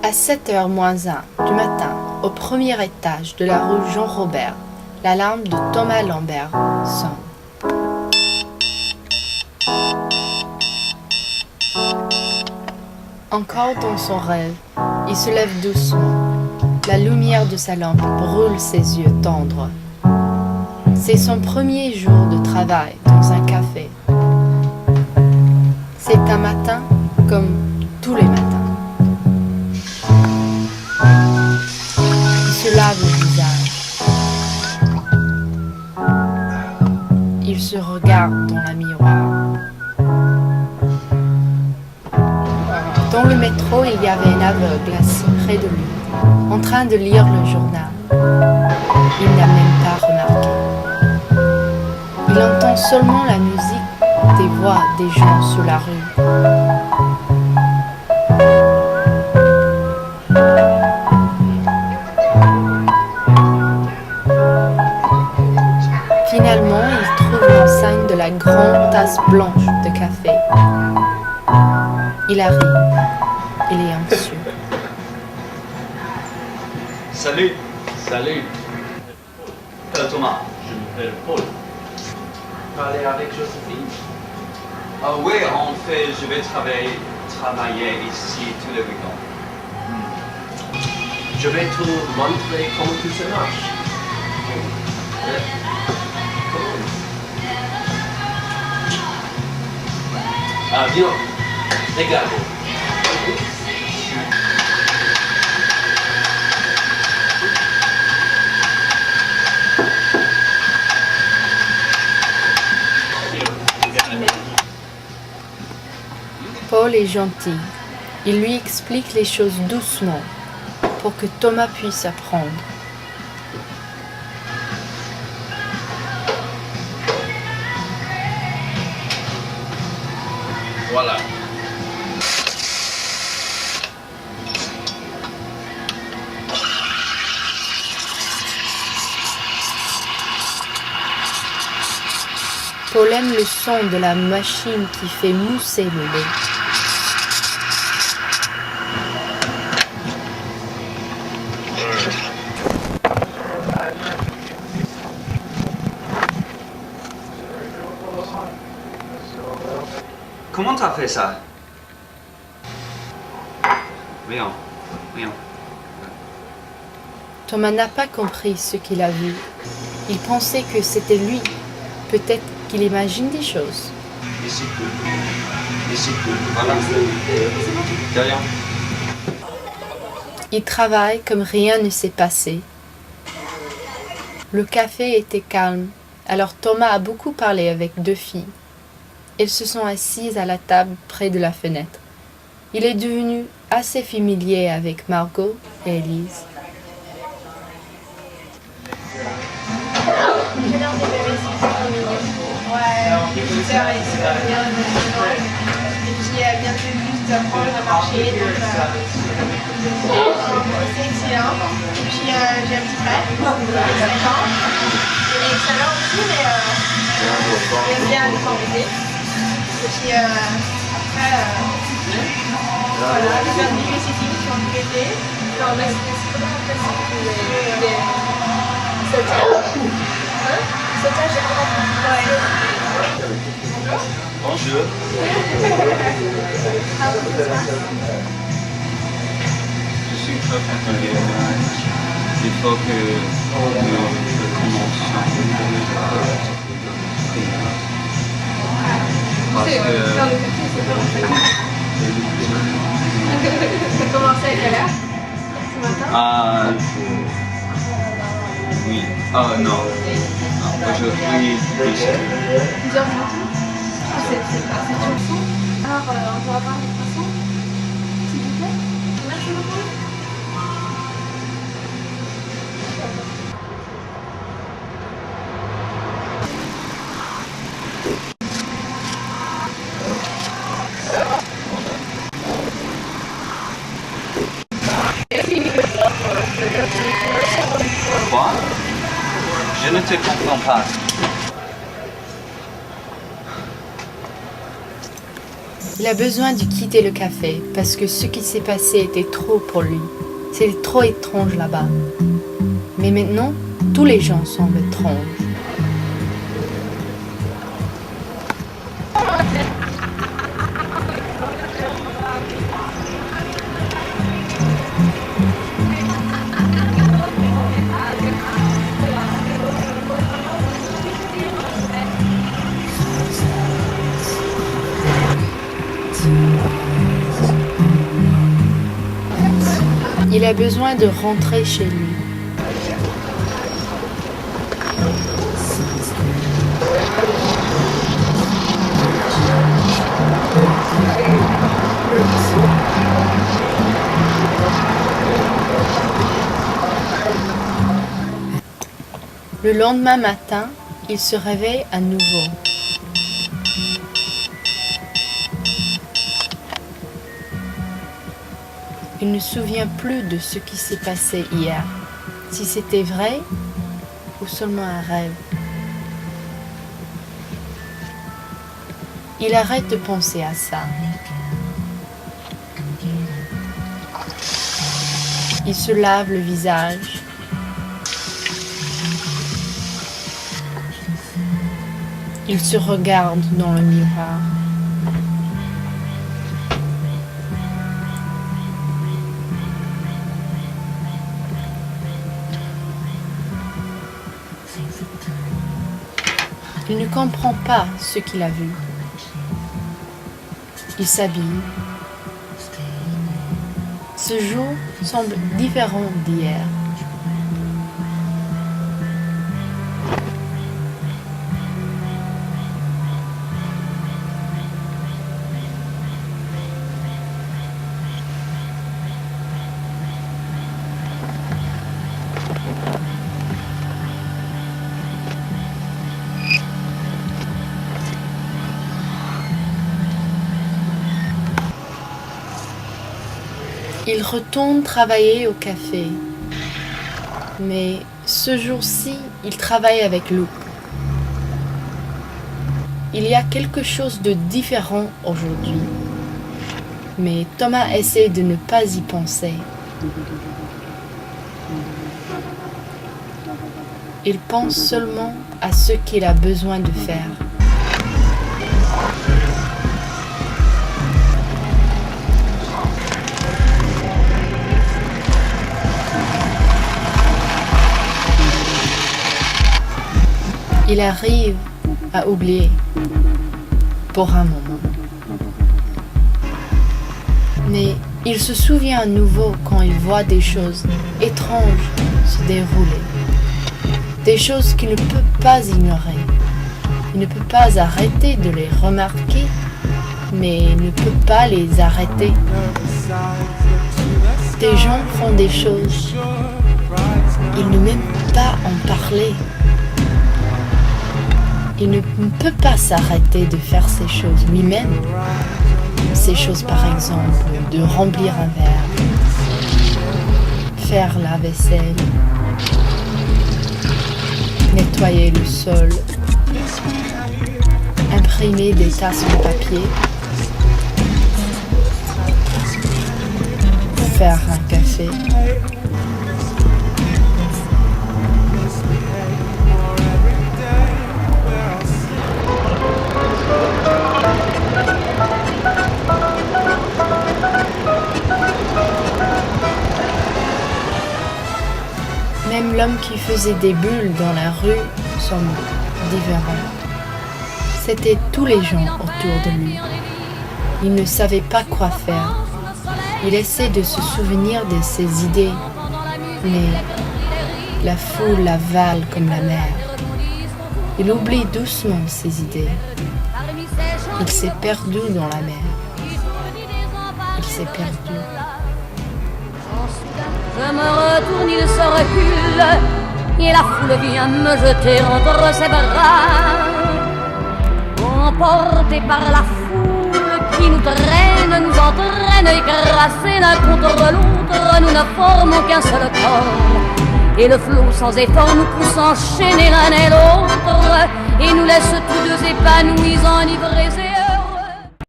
À 7h moins 1 du matin, au premier étage de la rue Jean-Robert, l'alarme de Thomas Lambert sonne. Encore dans son rêve, il se lève doucement. La lumière de sa lampe brûle ses yeux tendres. C'est son premier jour de travail dans un café. C'est un matin comme tous les matins. Il se lave le visage. Il se regarde dans le miroir. Dans le métro, il y avait un aveugle assis près de lui, en train de lire le journal. Il n'a même pas remarqué. Il entend seulement la musique des voix des gens sur la rue. Finalement, il trouve l'enseigne de la grande tasse blanche de café. Il arrive. Il est anxieux. Salut. Salut. Thomas. Je m'appelle Paul. Parler avec Joséphine? Oui, en fait, je vais travailler ici tous les week-ends. Je vais te montrer comment tout ça marche. Viens, regarde. Paul est gentil. Il lui explique les choses doucement pour que Thomas puisse apprendre. Voilà. Paul aime le son de la machine qui fait mousser le lait. Comment t'as fait ça? Rien. Thomas n'a pas compris ce qu'il a vu. Il pensait que c'était lui. Peut-être qu'il imagine des choses. Ici. Voilà. De rien. Il travaille comme rien ne s'est passé. Le café était calme, alors Thomas a beaucoup parlé avec deux filles. Elles se sont assises à la table près de la fenêtre. Il est devenu assez familier avec Margot et Elise. J'adore des bébés, c'est trop mignon. Ouais, les tuteurs et c'est bien le moment. Et puis bientôt juste apprendre à marcher, donc c'est excellent. Et puis j'ai un petit frère, il a 5 ans. Il est excellent aussi, mais il aime bien les embêter. Et puis après, voilà, faire du babysitting sur tout l'été. Non, mais c'est vraiment facile. Bonjour. Je suis très fatigué. Il faut que nous commencions. Parce que... Ça a commencé à quelle heure ce matin? Oui. Non. Aujourd'hui, 10 heures. 10 heures du matin? C'est une leçon. Alors, on peut avoir des poissons, s'il vous plaît? Merci beaucoup. Quoi? Je ne te comprends pas. Il a besoin de quitter le café parce que ce qui s'est passé était trop pour lui. C'était trop étrange là-bas. Mais maintenant, tous les gens semblent étranges. Il a besoin de rentrer chez lui. Le lendemain matin, il se réveille à nouveau. Il ne se souvient plus de ce qui s'est passé hier, si c'était vrai ou seulement un rêve. Il arrête de penser à ça. Il se lave le visage. Il se regarde dans le miroir. Il ne comprend pas ce qu'il a vu. Il s'habille. Ce jour semble différent d'hier. Il retourne travailler au café. Mais ce jour-ci, il travaille avec Luke. Il y a quelque chose de différent aujourd'hui. Mais Thomas essaie de ne pas y penser. Il pense seulement à ce qu'il a besoin de faire. Il arrive à oublier pour un moment. Mais il se souvient à nouveau quand il voit des choses étranges se dérouler. Des choses qu'il ne peut pas ignorer. Il ne peut pas arrêter de les remarquer, mais il ne peut pas les arrêter. Des gens font des choses. Il ne même pas en parler. Il ne peut pas s'arrêter de faire ces choses lui-même. Ces choses par exemple, de remplir un verre, faire la vaisselle, nettoyer le sol, imprimer des tasses de papier, faire un café. Même l'homme qui faisait des bulles dans la rue semble différent. C'étaient tous les gens autour de lui. Il ne savait pas quoi faire. Il essaie de se souvenir de ses idées, mais la foule l'avale comme la mer. Il oublie doucement ses idées. Il s'est perdu dans la mer. Il s'est perdu. Je me retourne, il se recule, et la foule vient me jeter entre ses bras. Emportés par la foule qui nous traîne, nous entraîne, écrasés l'un contre l'autre, nous ne formons qu'un seul corps. Et le flot sans effort nous pousse enchaîner l'un et l'autre, et nous laisse tous deux épanouis, enivrés.